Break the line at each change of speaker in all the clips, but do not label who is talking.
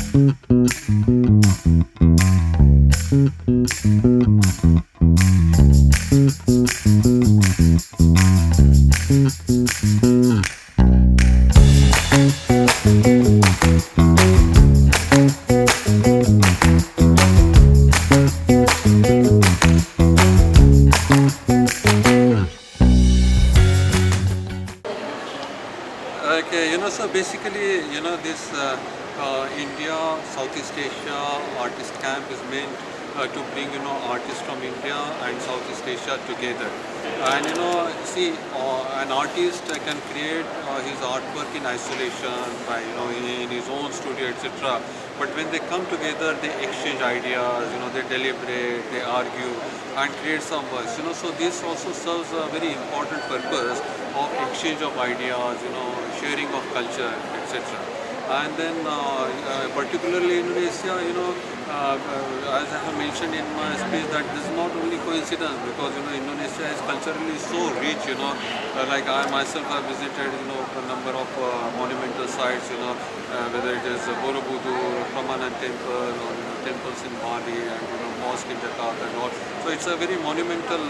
Okay, so basically, this India, Southeast Asia artist camp is meant to bring, artists from India and Southeast Asia together. And, see, an artist can create his artwork in isolation by, in his own studio, etc. But when they come together, they exchange ideas, they deliberate, they argue, and create some works. So this also serves a very important purpose of exchange of ideas, sharing of culture, etc. And then particularly Indonesia, as I have mentioned in my speech, that this is not only coincidence, because Indonesia is culturally so rich. Like I myself have visited a number of monumental sites, whether it is Borobudur, Prambanan temple, or temples in Bali, and mosque in Jakarta and all. So it's a very monumental,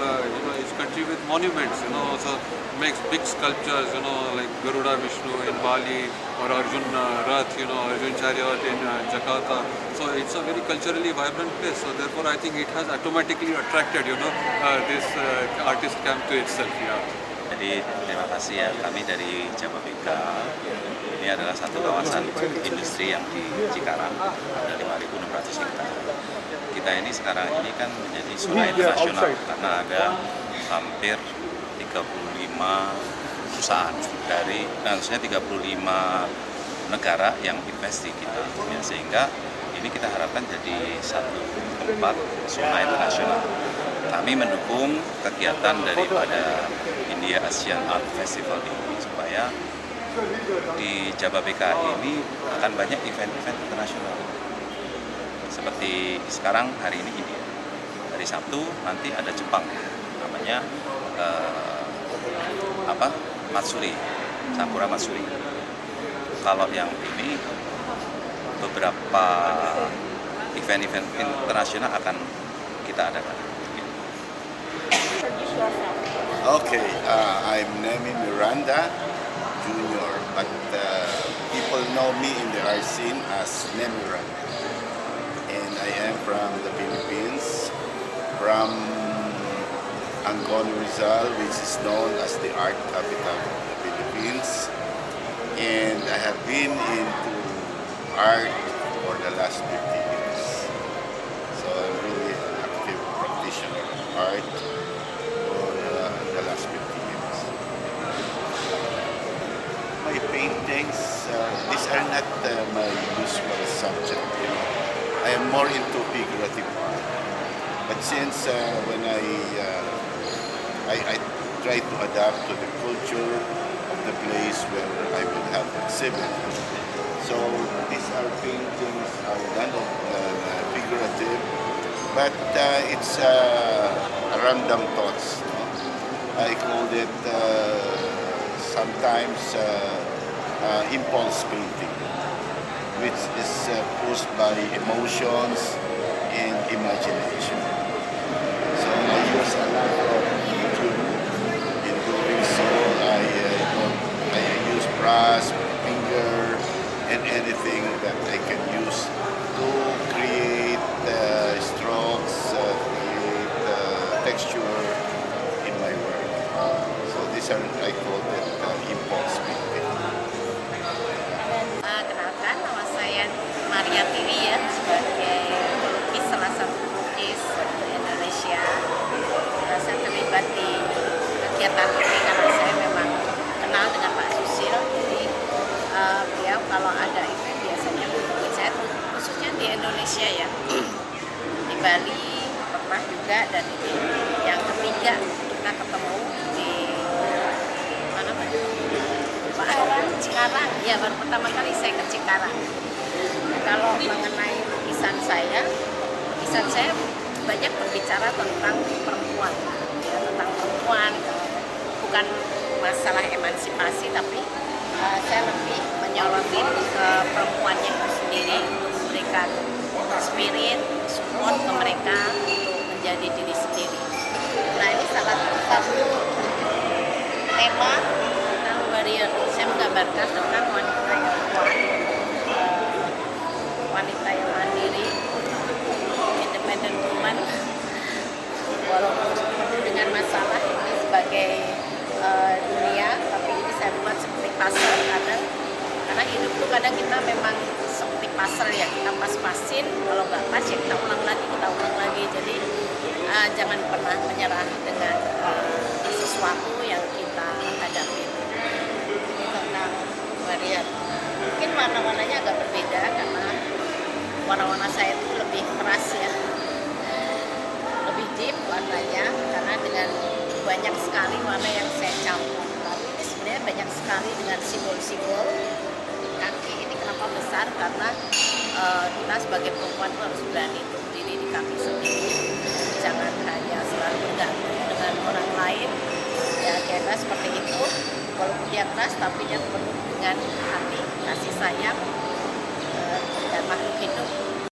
it's country with monuments, so makes big sculptures, like Garuda Vishnu in Bali, or Arjun Rath, Arjun Chariot in Jakarta. So it's a very culturally vibrant place. So therefore, I think it has automatically attracted, this artist camp to itself. Yeah.
Jadi terima kasih ya, kami dari Jababeka. Ini adalah satu kawasan industri yang di Cikarang, ada 5.600 hektar. Kita ini sekarang ini kan menjadi zona internasional karena ada hampir 35 perusahaan dari, maksudnya 35 negara yang invest di kita, ya, sehingga ini kita harapkan jadi satu tempat zona internasional. Kami mendukung kegiatan daripada India Asian Art Festival ini supaya di Jababeka ini akan banyak event-event internasional. Seperti sekarang hari ini India, hari Sabtu nanti ada Jepang, namanya Matsuri, Sakura Matsuri. Kalau yang ini beberapa event-event internasional akan kita adakan.
Okay, I'm Nemi Miranda Jr., but people know me in the art scene as Nemi Miranda. And I am from the Philippines, from Angon, Rizal, which is known as the art capital of the Philippines. And I have been into art for the last 50 years. So I'm really an active practitioner of art for the last 50 years. My paintings, these are not my usual subject. I am more into figurative art. But since when I try to adapt to the culture of the place where I will have exhibit. So these are paintings are kind of figurative, but it's random thoughts. I call it sometimes impulse painting, which is pushed by emotions and imagination. So I use a lot of YouTube. In doing so, I use brush, finger, and anything that I can use to create strokes, create texture in my work. So these are, I call it impulse painting.
Kenalkan, nama saya Maria Tiwi ya, sebagai pelukis, salah satu pelukis di Indonesia. Saya terlibat di kegiatan ini karena saya memang kenal dengan Pak Susil. Jadi beliau kalau ada event biasanya menghubungi saya, khususnya di Indonesia ya, di Bali pernah juga, dan ini yang ketiga kita ketemu di mana Pak? Cikarang, ya baru pertama kali saya ke Cikarang. Kalau mengenai lukisan saya banyak berbicara tentang perempuan, ya, tentang perempuan, bukan masalah emansipasi, tapi saya lebih menyorotin ke perempuannya itu sendiri untuk menggambarkan tentang wanita yang kuat, wanita yang mandiri, independent woman, walaupun penuh dengan masalah ini sebagai dunia, tapi ini saya buat seperti puzzle kadang, karena hidup tuh kadang kita memang seperti puzzle ya, kita pas-pasin, kalau nggak pas ya kita ulang lagi, jadi jangan pernah menyerah dengan sesuatu yang kita hadapi. Ini tentang Maria. Mungkin warna-warnanya agak berbeda karena warna-warna saya itu lebih keras ya, lebih deep warnanya, karena dengan banyak sekali warna yang saya campur. Lalu ini sebenarnya banyak sekali dengan simbol-simbol. Kaki ini kenapa besar, karena kita sebagai perempuan itu harus berani berdiri di kaki sendiri, jangan hanya selalu bergantung dengan orang lain. Ya kira seperti itu, walaupun dia keras tapi dia penuh dengan hati, kasih sayang dan makhluk hidup.